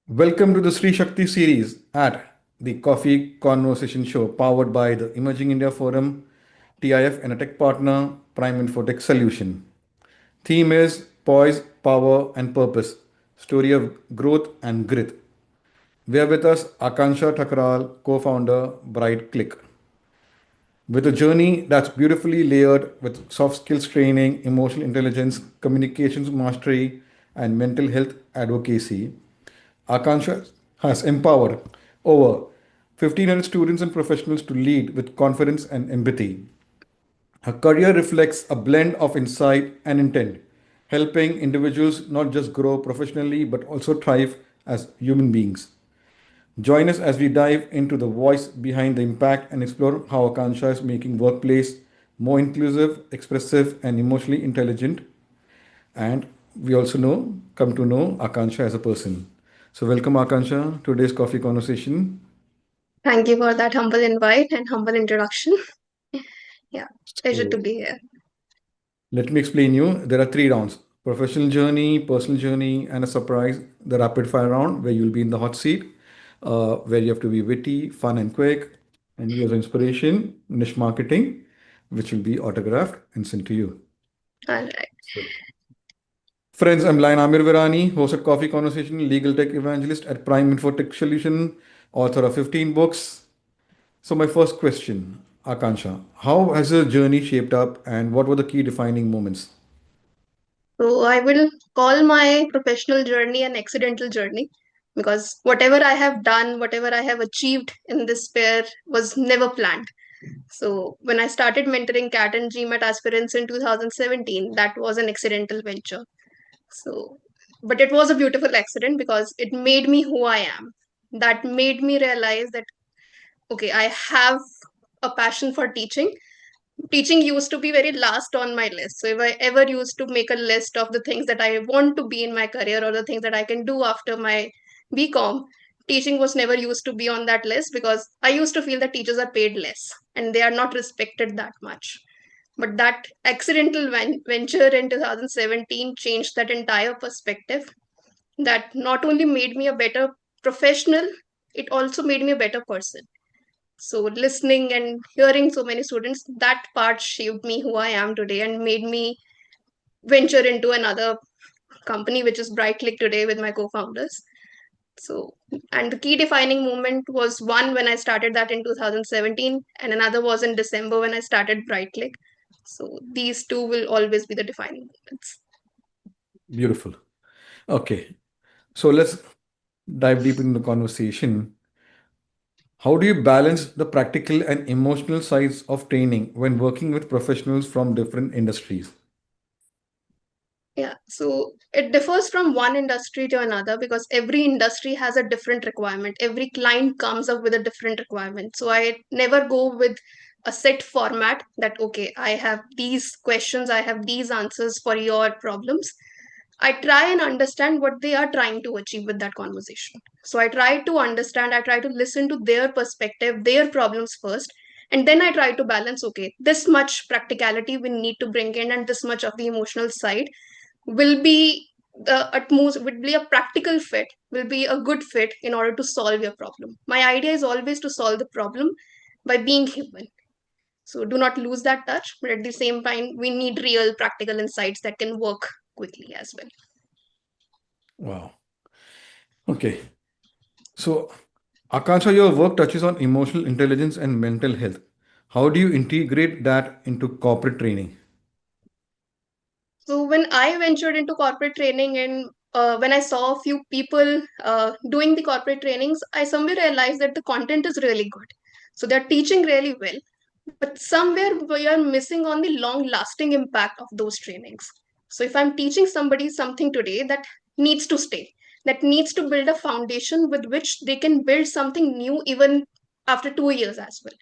Welcome to the Stree Shakti series at the Coffee Conversation Show, powered by the Emerging India Forum, TIF, and a tech partner, Prime Infotech Solution. Theme is Poise, Power, and Purpose, story of growth and grit. We are with us Akanksha Thakral, co-founder, BryteClick, with a journey that's beautifully layered with soft skills training, emotional intelligence, communications mastery, and mental health advocacy. Akanksha has empowered over 1,500 students and professionals to lead with confidence and empathy. Her career reflects a blend of insight and intent, helping individuals not just grow professionally but also thrive as human beings. Join us as we dive into the voice behind the impact and explore how Akanksha is making workplace more inclusive, expressive, and emotionally intelligent. And we also come to know Akanksha as a person. So welcome Akanksha to today's coffee conversation. Thank you for that humble invite and humble introduction. Yeah, pleasure to So be here. let me explain you. There are three rounds: professional journey, personal journey, and a surprise. The rapid fire round where you'll be in the hot seat, where you have to be witty, fun, and quick, and use inspiration, niche marketing, which will be autographed and sent to you. All right. So, friends, I'm Lion Amir Virani, host at Coffee Conversation, legal tech evangelist at Prime Infotech Solution, author of 15 books. So, my first question, Akansha, how has your journey shaped up and what were the key defining moments? So I will call my professional journey an accidental journey because whatever I have done, whatever I have achieved in this sphere was never planned. So when I started mentoring CAT and GMAT aspirants in 2017, that was an accidental venture. So, but it was a beautiful accident because it made me who I am. That made me realize that, okay, I have a passion for teaching. Teaching used to be very last on my list. So if I ever used to make a list of the things that I want to be in my career or the things that I can do after my BCom, teaching was never used to be on that list because I used to feel that teachers are paid less and they are not respected that much. But that accidental venture in 2017 changed that entire perspective. That not only made me a better professional, it also made me a better person. So listening and hearing so many students, that part shaped me who I am today and made me venture into another company, which is BryteClick today with my co-founders. So, and the key defining moment was one when I started that in 2017, and another was in December when I started BryteClick. So these two will always be the defining moments. Beautiful. Okay, so let's dive deep into the conversation. How do you balance the practical and emotional sides of training when working with professionals from different industries? Yeah, so it differs from one industry to another because every industry has a different requirement. Every client comes up with a different requirement. So I never go with a set format that, okay, I have these questions, I have these answers for your problems. I try and understand what they are trying to achieve with that conversation. So I try to understand, I try to listen to their perspective, their problems first. And then I try to balance, okay, this much practicality we need to bring in, and this much of the emotional side will be the utmost, would be a practical fit, will be a good fit in order to solve your problem. My idea is always to solve the problem by being human. So do not lose that touch, but at the same time, we need real practical insights that can work quickly as well. Wow. Okay. So, Akansha, your work touches on emotional intelligence and mental health. How do you integrate that into corporate training? So when I ventured into corporate training and when I saw a few people doing the corporate trainings, I somewhere realized that the content is really good. So they're teaching really well, but somewhere we are missing on the long lasting impact of those trainings. So if I'm teaching somebody something today, that needs to stay, that needs to build a foundation with which they can build something new even after 2 years as well.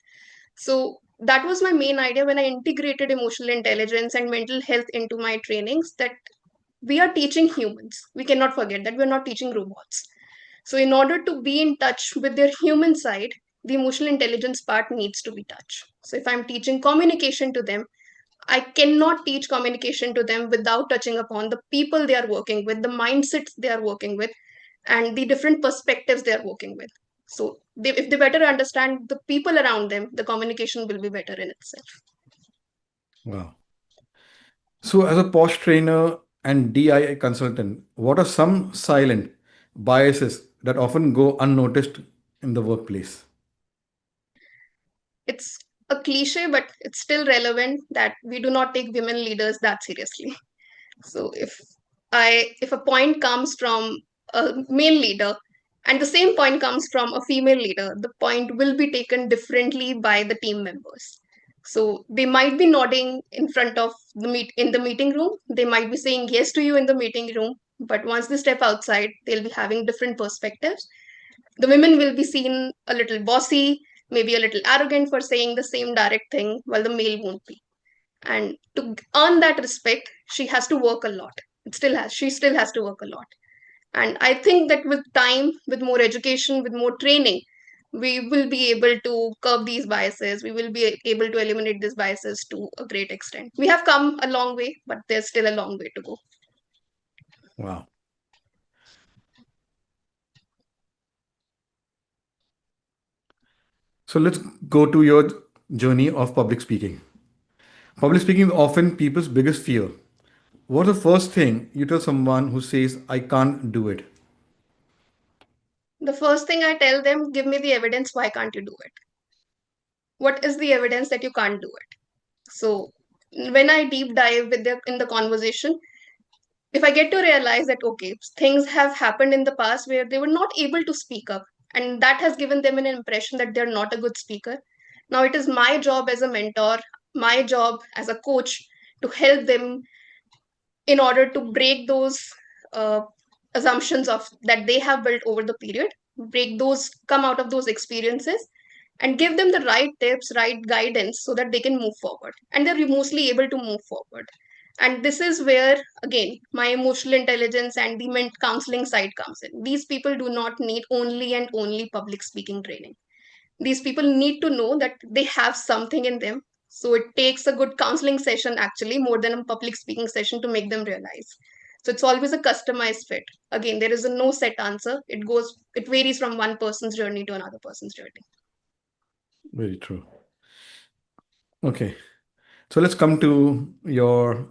So that was my main idea when I integrated emotional intelligence and mental health into my trainings, that we are teaching humans. We cannot forget that we're not teaching robots. So in order to be in touch with their human side, the emotional intelligence part needs to be touched. So if I'm teaching communication to them, I cannot teach communication to them without touching upon the people they are working with, the mindsets they are working with. and the different perspectives they are working with. So if they better understand the people around them, the communication will be better in itself. Wow. So, as a posh trainer and DIA consultant, what are some silent biases that often go unnoticed in the workplace? It's a cliche, but it's still relevant that we do not take women leaders that seriously. So if a point comes from a male leader and the same point comes from a female leader, the point will be taken differently by the team members. So they might be nodding in front of the meeting room. They might be saying yes to you in the meeting room, but once they step outside, they'll be having different perspectives. The women will be seen a little bossy, maybe a little arrogant for saying the same direct thing, while the male won't be. And to earn that respect, she has to work a lot. She still has to work a lot. And I think that with time, with more education, with more training, we will be able to curb these biases. We will be able to eliminate these biases to a great extent. We have come a long way, but there's still a long way to go. Wow. So, let's go to your journey of public speaking. Public speaking is often people's biggest fear. What's the first thing you tell someone who says, I can't do it? The first thing I tell them, give me the evidence. Why can't you do it? What is the evidence that you can't do it? So when I deep dive in the conversation, if I get to realize that okay, things have happened in the past where they were not able to speak up, and that has given them an impression that they're not a good speaker. Now it is my job as a mentor, my job as a coach to help them in order to break those uh, assumptions of that they have built over the period, break those, come out of those experiences, and give them the right tips, right guidance so that they can move forward, and they're mostly able to move forward. And this is where again my emotional intelligence and the counseling side comes in. These people do not need only and only public speaking training. These people need to know that they have something in them. So it takes a good counseling session, actually, more than a public speaking session, to make them realize. So it's always a customized fit. Again, there is a no set answer. It varies from one person's journey to another person's journey. Very true. Okay. So, let's come to your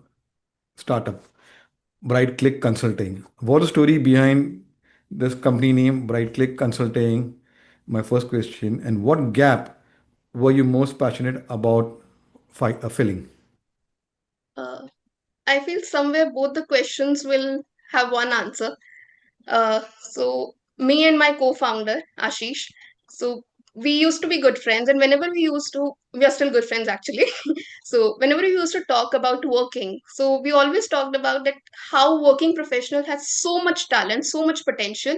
startup, BryteClick Consulting. What's the story behind this company name, BryteClick Consulting? My first question. And what gap were you most passionate about filling? Uh, I feel somewhere both the questions will have one answer. So me and my co-founder Ashish, so we used to be good friends, and we are still good friends actually. So whenever we used to talk about working, so we always talked about that how working professional has so much talent, so much potential,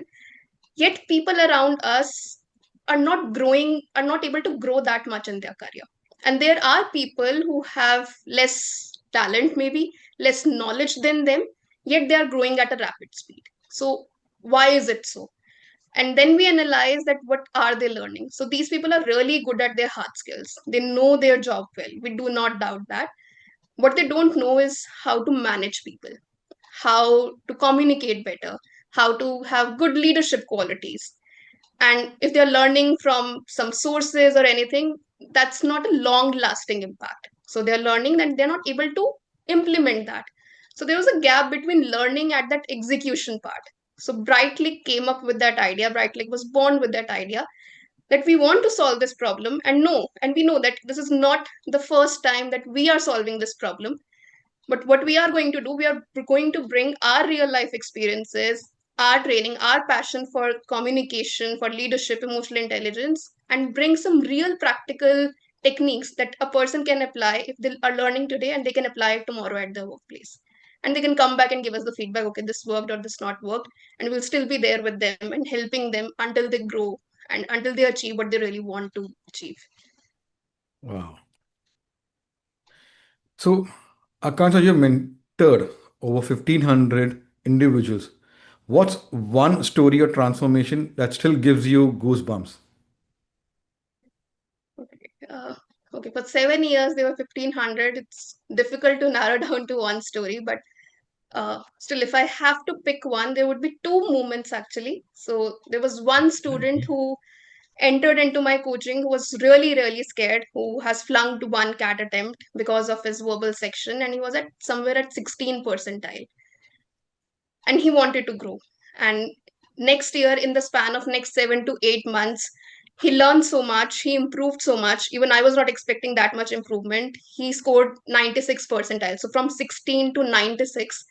yet people around us are not able to grow that much in their career. And there are people who have less talent, maybe less knowledge than them, yet they are growing at a rapid speed. So why is it so? And then we analyze that what are they learning. So these people are really good at their hard skills, they know their job well, we do not doubt that. What they don't know is how to manage people, how to communicate better, how to have good leadership qualities. And if they're learning from some sources or anything, that's not a long lasting impact. So they're learning and they're not able to implement that. So there was a gap between learning at that execution part. So BryteClick came up with that idea. BryteClick was born with that idea that we want to solve this problem, and we know that this is not the first time that we are solving this problem. But what we are going to do, we are going to bring our real life experiences, our training, our passion for communication, for leadership, emotional intelligence, and bring some real practical techniques that a person can apply if they are learning today, and they can apply it tomorrow at their workplace. And they can come back and give us the feedback, okay, this worked or this not worked. And we'll still be there with them and helping them until they grow and until they achieve what they really want to achieve. Wow. So, Akanksha, you mentored over 1,500 individuals. What's one story or transformation that still gives you goosebumps? Okay. Okay, for 7 years, there were 1,500. It's difficult to narrow down to one story, but Still, if I have to pick one, there would be two moments actually. So there was one student who entered into my coaching who was really, really scared, who has flunked one CAT attempt because of his verbal section, and he was at somewhere at 16 percentile, and he wanted to grow. And next year, in the span of next 7 to 8 months, he learned so much, he improved so much. Even I was not expecting that much improvement. He scored 96 percentile. So from 16 to 96,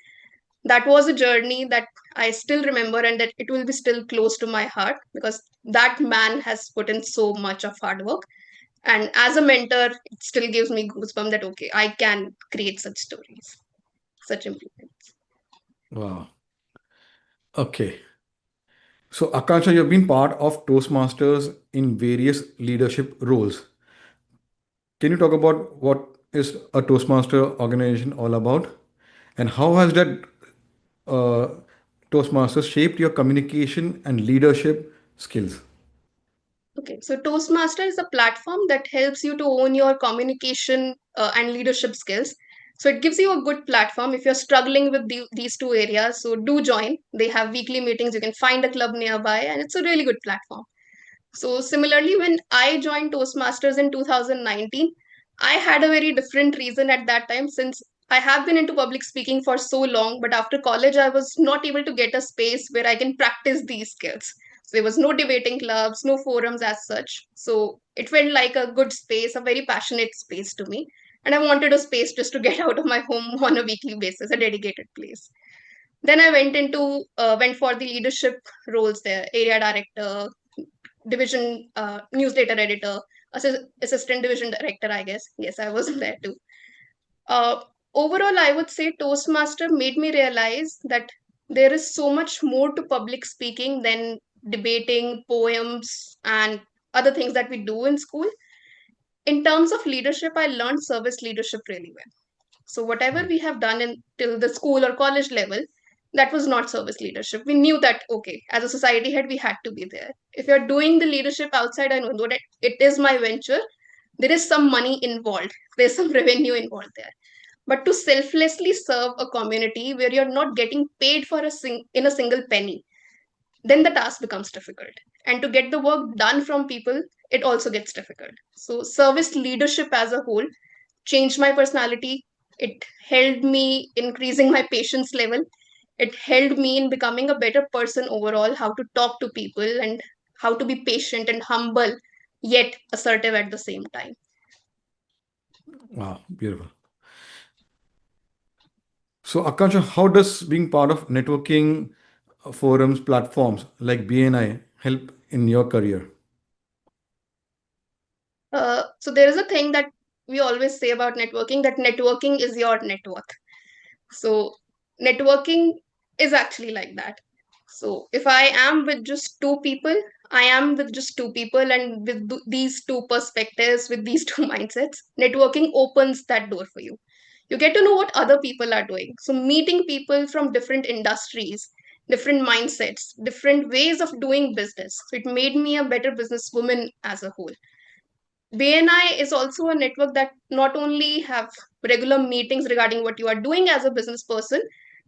that was a journey that I still remember, and that it will be still close to my heart, because that man has put in so much of hard work. And as a mentor, it still gives me goosebumps that okay, I can create such stories, such improvements. Wow. Okay. So, Akanksha, you've been part of Toastmasters in various leadership roles. Can you talk about what is a Toastmaster organization all about? And how has that uh, Toastmasters shaped your communication and leadership skills? Okay, so Toastmaster is a platform that helps you to own your communication and leadership skills. So it gives you a good platform if you're struggling with these two areas. So do join. They have weekly meetings. You can find a club nearby, and it's a really good platform. So similarly, when I joined Toastmasters in 2019, I had a very different reason at that time, since I have been into public speaking for so long, but after college, I was not able to get a space where I can practice these skills. So there was no debating clubs, no forums as such. So it felt like a good space, a very passionate space to me. And I wanted a space just to get out of my home on a weekly basis, a dedicated place. Then I went for the leadership roles there, area director, division newsletter editor, assistant division director, I guess. Yes, I was there too. Uh, Overall, I would say Toastmaster made me realize that there is so much more to public speaking than debating, poems, and other things that we do in school. In terms of leadership, I learned service leadership really well. So whatever we have done in till the school or college level, that was not service leadership. We knew that okay, as a society head, we had to be there. If you're doing the leadership outside, I know that it is my venture. There is some money involved. There's some revenue involved there. But to selflessly serve a community where you're not getting paid for in a single penny, then the task becomes difficult. And to get the work done from people, it also gets difficult. So service leadership as a whole changed my personality. It helped me increasing my patience level. It helped me in becoming a better person overall, how to talk to people and how to be patient and humble, yet assertive at the same time. Wow, beautiful. So, Akansha, how does being part of networking forums, platforms like BNI help in your career? So there is a thing that we always say about networking, that networking is your net worth. So networking is actually like that. So if I am with just two people, I am with just two people, and with these two perspectives, with these two mindsets, networking opens that door for you. You get to know what other people are doing. So meeting people from different industries, different mindsets, different ways of doing business. So it made me a better businesswoman as a whole. BNI is also a network that not only have regular meetings regarding what you are doing as a business person,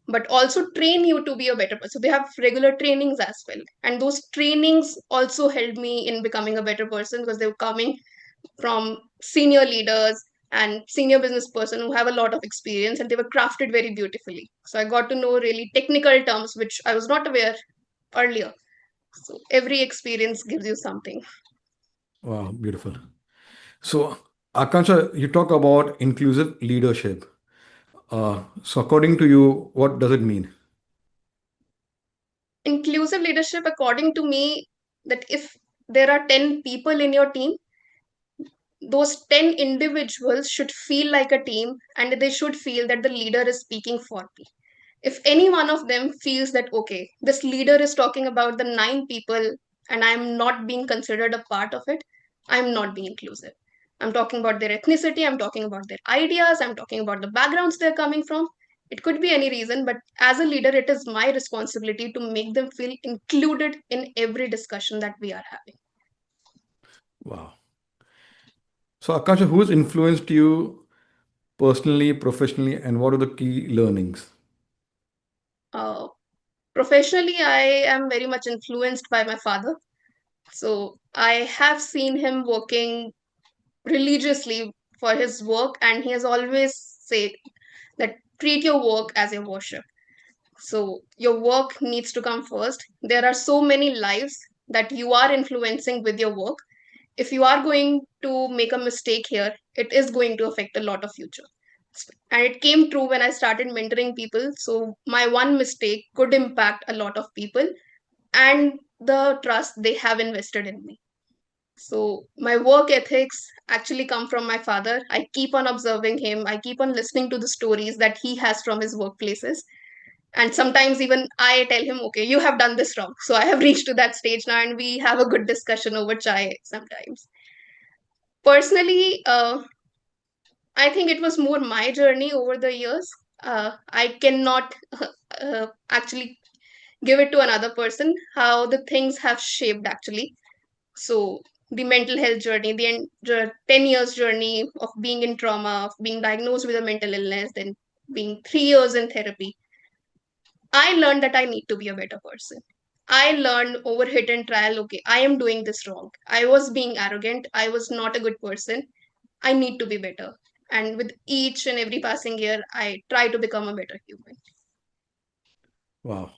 but also train you to be a better person. So they have regular trainings as well. And those trainings also helped me in becoming a better person, because they were coming from senior leaders and senior business person who have a lot of experience, and they were crafted very beautifully. So I got to know really technical terms which I was not aware earlier. So every experience gives you something. Wow, beautiful. So, Akansha, you talk about inclusive leadership. So, according to you, what does it mean? Inclusive leadership, according to me, that if there are 10 people in your team, those 10 individuals should feel like a team, and they should feel that the leader is speaking for me. If any one of them feels that okay, this leader is talking about the 9 people and I'm not being considered a part of it, I'm not being inclusive. I'm talking about their ethnicity, I'm talking about their ideas, I'm talking about the backgrounds they're coming from. It could be any reason, but as a leader, it is my responsibility to make them feel included in every discussion that we are having. Wow. So, Akansha, who has influenced you personally, professionally, and what are the key learnings? Uh, Professionally, I am very much influenced by my father. So I have seen him working religiously for his work, and he has always said that treat your work as your worship. So your work needs to come first. There are so many lives that you are influencing with your work. If you are going to make a mistake here, it is going to affect a lot of future. And it came true when I started mentoring people. So my one mistake could impact a lot of people and the trust they have invested in me. So my work ethics actually come from my father. I keep on observing him. I keep on listening to the stories that he has from his workplaces. And sometimes even I tell him, okay, you have done this wrong. So I have reached to that stage now, and we have a good discussion over chai sometimes. Personally, I think it was more my journey over the years. I cannot actually give it to another person how the things have shaped actually. So the mental health journey, the 10 years journey of being in trauma, of being diagnosed with a mental illness, then being 3 years in therapy, I learned that I need to be a better person. I learned over hit and trial, okay, I am doing this wrong. I was being arrogant. I was not a good person. I need to be better. And with each and every passing year, I try to become a better human. Wow.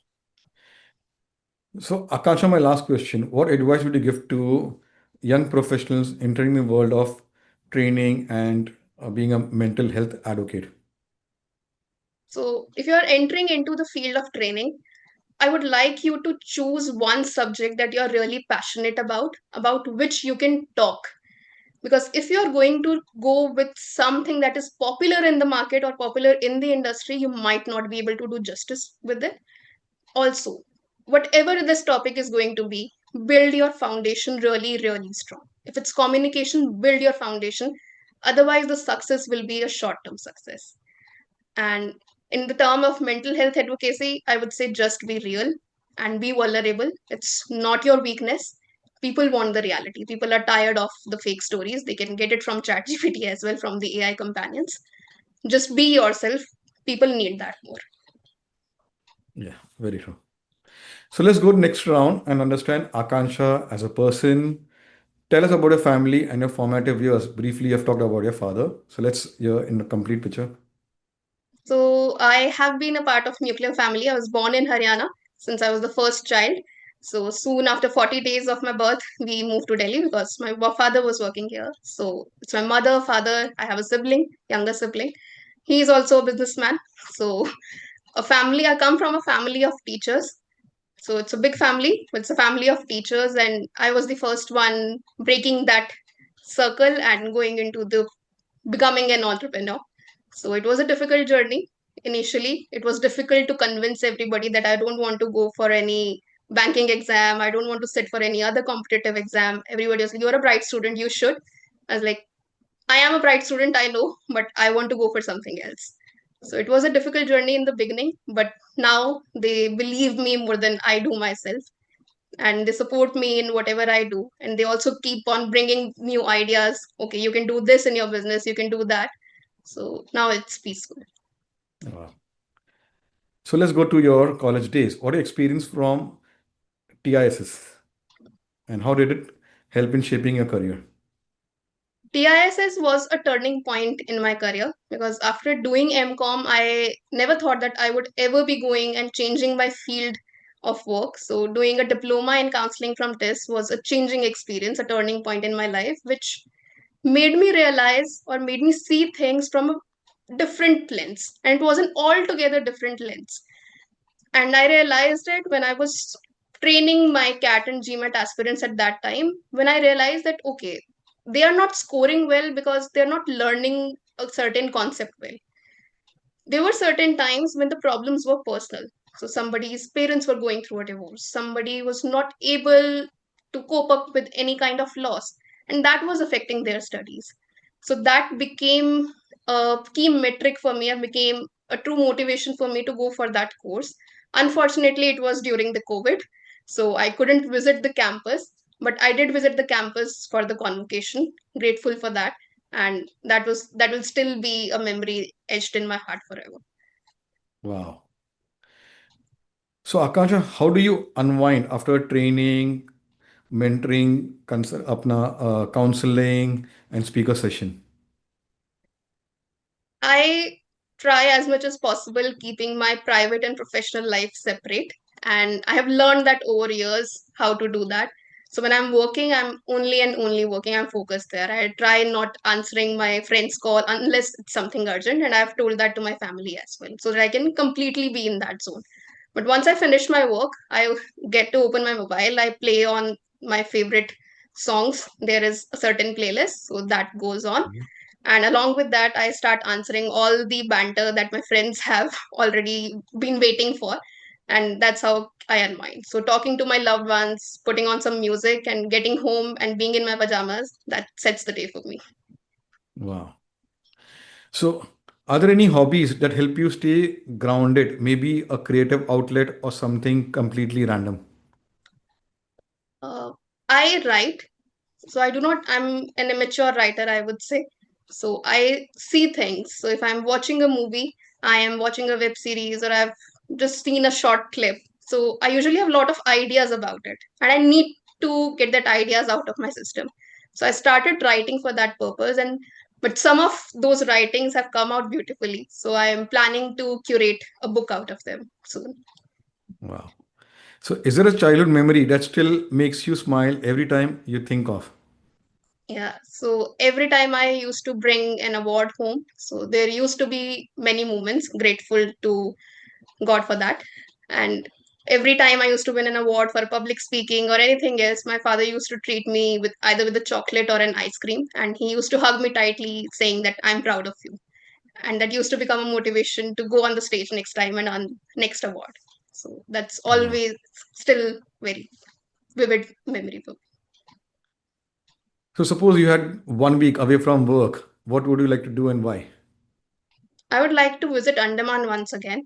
So, Akansha, my last question. What advice would you give to young professionals entering the world of training and being a mental health advocate? So, if you are entering into the field of training, I would like you to choose one subject that you're really passionate about which you can talk. Because if you're going to go with something that is popular in the market or popular in the industry, you might not be able to do justice with it. Also, whatever this topic is going to be, build your foundation really, really strong. If it's communication, build your foundation. Otherwise, the success will be a short term success. And in the term of mental health advocacy, I would say just be real and be vulnerable. It's not your weakness. People want the reality. People are tired of the fake stories. They can get it from ChatGPT as well, from the AI companions. Just be yourself. People need that more. Yeah, very true. So let's go next round and understand Akansha as a person. Tell us about your family and your formative years. Briefly, you've talked about your father. So let's hear in a complete picture. So I have been a part of nuclear family. I was born in Haryana since I was the first child. So soon after 40 days of my birth, we moved to Delhi because my father was working here. So it's my mother, father. I have a sibling, younger sibling. He is also a businessman. So a family. I come from a family of teachers. So it's a big family. It's a family of teachers, and I was the first one breaking that circle and going into the becoming an entrepreneur. So it was a difficult journey initially. It was difficult to convince everybody that I don't want to go for any banking exam. I don't want to sit for any other competitive exam. Everybody was like, you're a bright student, you should. I was like, I am a bright student, I know, but I want to go for something else. So it was a difficult journey in the beginning, but now they believe me more than I do myself. And they support me in whatever I do. And they also keep on bringing new ideas. Okay, you can do this in your business, you can do that. So now it's peaceful. Wow. So let's go to your college days. What do you experience from TISS and how did it help in shaping your career? TISS was a turning point in my career because after doing MCOM, I never thought that I would ever be going and changing my field of work. So, doing a diploma in counseling from TISS was a changing experience, a turning point in my life, which made me realize or made me see things from a different lens. And it was an altogether different lens. And I realized it when I was training my CAT and GMAT aspirants at that time, when I realized that, okay, they are not scoring well because they're not learning a certain concept well. There were certain times when the problems were personal. So somebody's parents were going through a divorce, somebody was not able to cope up with any kind of loss, and that was affecting their studies. So that became a key metric for me and became a true motivation for me to go for that course. Unfortunately, it was during the COVID, so I couldn't visit the campus, but I did visit the campus for the convocation. Grateful for that, and that will still be a memory etched in my heart forever. Wow. So, Akansha, how do you unwind after training, mentoring, counseling, and speaker session? I try as much as possible keeping my private and professional life separate. And I have learned that over years how to do that. So when I'm working, I'm only and only working. I'm focused there. I try not answering my friend's call unless it's something urgent. And I've told that to my family as well. So that I can completely be in that zone. But once I finish my work, I get to open my mobile. I play on my favorite songs. There is a certain playlist. So that goes on, and along with that, I start answering all the banter that my friends have already been waiting for. And that's how I unwind. So, talking to my loved ones, putting on some music, and getting home and being in my pajamas, that sets the day for me. Wow. So, are there any hobbies that help you stay grounded? Maybe a creative outlet or something completely random? Uh, I write. So I do not, I'm an immature writer, I would say. So I see things. So if I'm watching a movie, I am watching a web series, or I've just seen a short clip. So I usually have a lot of ideas about it, and I need to get that ideas out of my system. So I started writing for that purpose, and but some of those writings have come out beautifully. So I am planning to curate a book out of them soon. Wow. So, is there a childhood memory that still makes you smile every time you think of? Yeah, so every time I used to bring an award home, so there used to be many moments, grateful to God for that. And every time I used to win an award for public speaking or anything else, my father used to treat me with either with a chocolate or an ice cream, and he used to hug me tightly, saying that I'm proud of you. And that used to become a motivation to go on the stage next time and on next award. So that's Wow. always still very vivid memory for me. So, suppose you had 1 week away from work, what would you like to do and why? I would like to visit Andaman once again,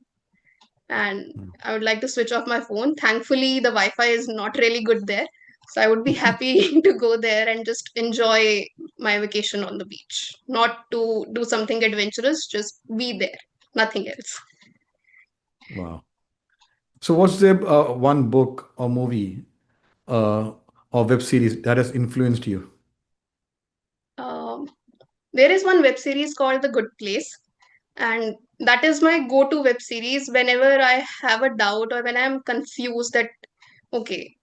and I would like to switch off my phone. Thankfully, the Wi Fi is not really good there. So I would be happy to go there and just enjoy my vacation on the beach. Not to do something adventurous, just be there, nothing else. Wow. So, what's the one book or movie uh, or web series that has influenced you? Um, there is one web series called The Good Place, and that is my go to web series whenever I have a doubt or when I'm confused that, okay,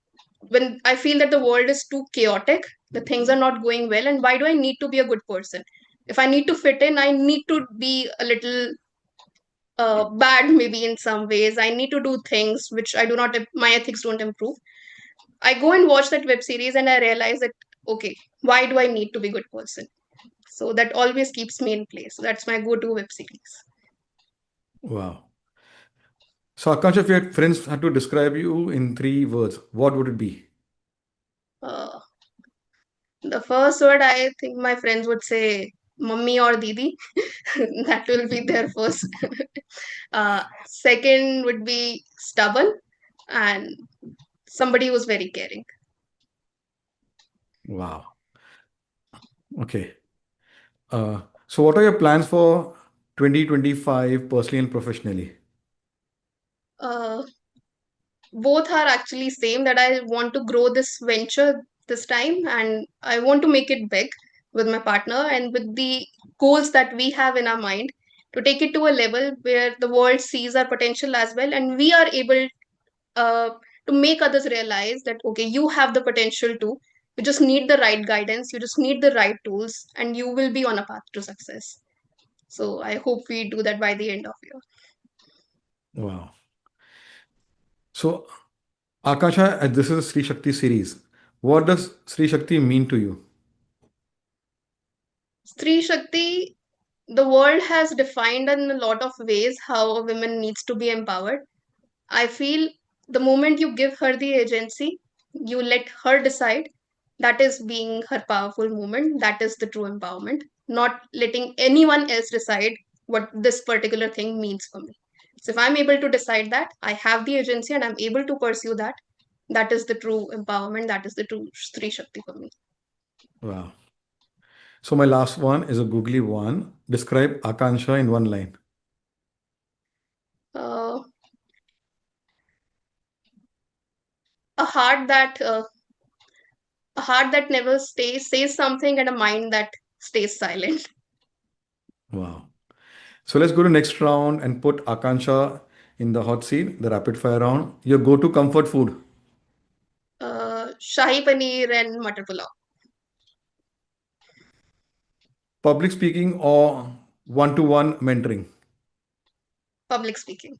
when I feel that the world is too chaotic, the things are not going well, and why do I need to be a good person? If I need to fit in, I need to be a little bad, maybe in some ways. I need to do things which I do not, my ethics don't improve. I go and watch that web series and I realize that, okay, why do I need to be a good person? So that always keeps me in place. That's my go to web series. Wow. So, Akansha, if your friends had to describe you in 3 words, what would it be? Uh, the first word I think my friends would say, mummy or didi. That will be their first. Second would be stubborn, and somebody who's very caring. Wow. Okay. So, what are your plans for 2025 personally and professionally? Uh, both are actually same, that I want to grow this venture this time, and I want to make it big with my partner and with the goals that we have in our mind, to take it to a level where the world sees our potential as well, and we are able uh, to make others realize that, okay, you have the potential too. You just need the right guidance, you just need the right tools, and you will be on a path to success. So I hope we do that by the end of year. Wow. So, Akansha, this is a Sri Shakti series. What does Sri Shakti mean to you? Stree Shakti, the world has defined in a lot of ways how a woman needs to be empowered. I feel the moment you give her the agency, you let her decide, that is being her powerful moment. That is the true empowerment. Not letting anyone else decide what this particular thing means for me. So if I'm able to decide that, I have the agency and I'm able to pursue that, that is the true empowerment. That is the true Stree Shakti for me. Wow. So, my last one is a googly one. Describe Akansha in one line. Uh, heart that never says something, and a mind that stays silent. Wow. So let's go to next round and put Akanksha in the hot seat, the rapid fire round. Your go-to comfort food, Shahi paneer and matar pulao. public speaking or one-to-one mentoring, Public speaking.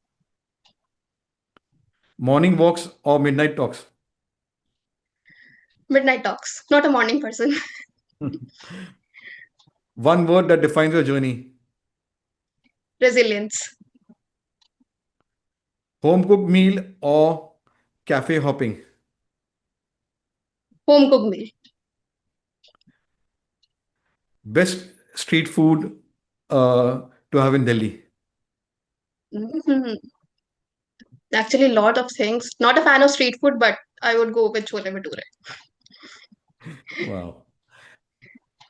morning walks or midnight talks. Midnight talks. Not a morning person. One word that defines your journey, Resilience. home cooked meal or cafe hopping, Home cooked meal. best street food to have in Delhi. Mhm. Actually, a lot of things. Not a fan of street food, but I would go with chole bhature. Wow.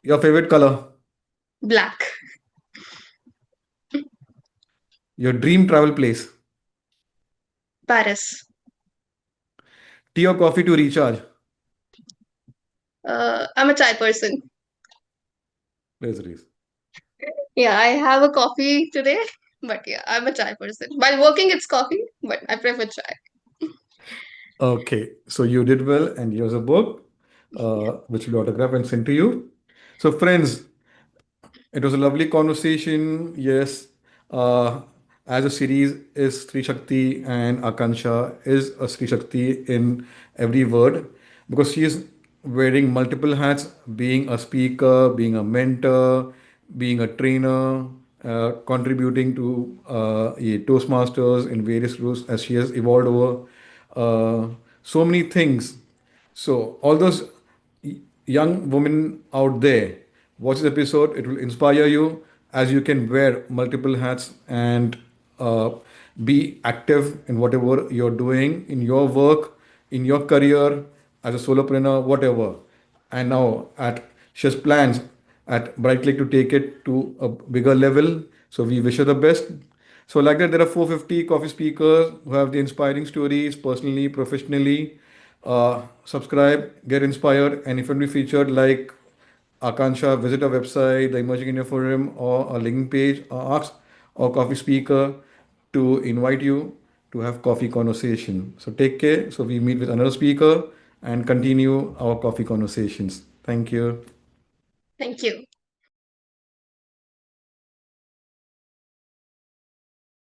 Your favorite color, Black. your dream travel place, Paris. tea or coffee to recharge. I'm a chai person. There's a reason. Yeah, I have a coffee today, but yeah, I'm a chai person. While working, it's coffee, but I prefer chai. Okay, so you did well, and here's a book which will autograph and send to you. So, friends, it was a lovely conversation. Yes, uh, as a series is Stree Shakti, and Akanksha is a Stree Shakti in every word because she is wearing multiple hats, being a speaker, being a mentor, being a trainer, contributing to a Toastmasters in various groups as she has evolved over so many things. So, all those young women out there, watch this episode. It will inspire you as you can wear multiple hats and uh, be active in whatever you're doing in your work, in your career, as a solopreneur, whatever. And now she has plans at BryteClick to take it to a bigger level. So we wish her the best. So like that, there are 450 coffee speakers who have the inspiring stories personally, professionally. Subscribe, get inspired, and if you want to be featured like Akanksha, visit our website, the Emerging India Forum, or our LinkedIn page, or ask our coffee speaker to invite you to have coffee conversation. So take care. So we meet with another speaker and continue our coffee conversations. Thank you. Thank you.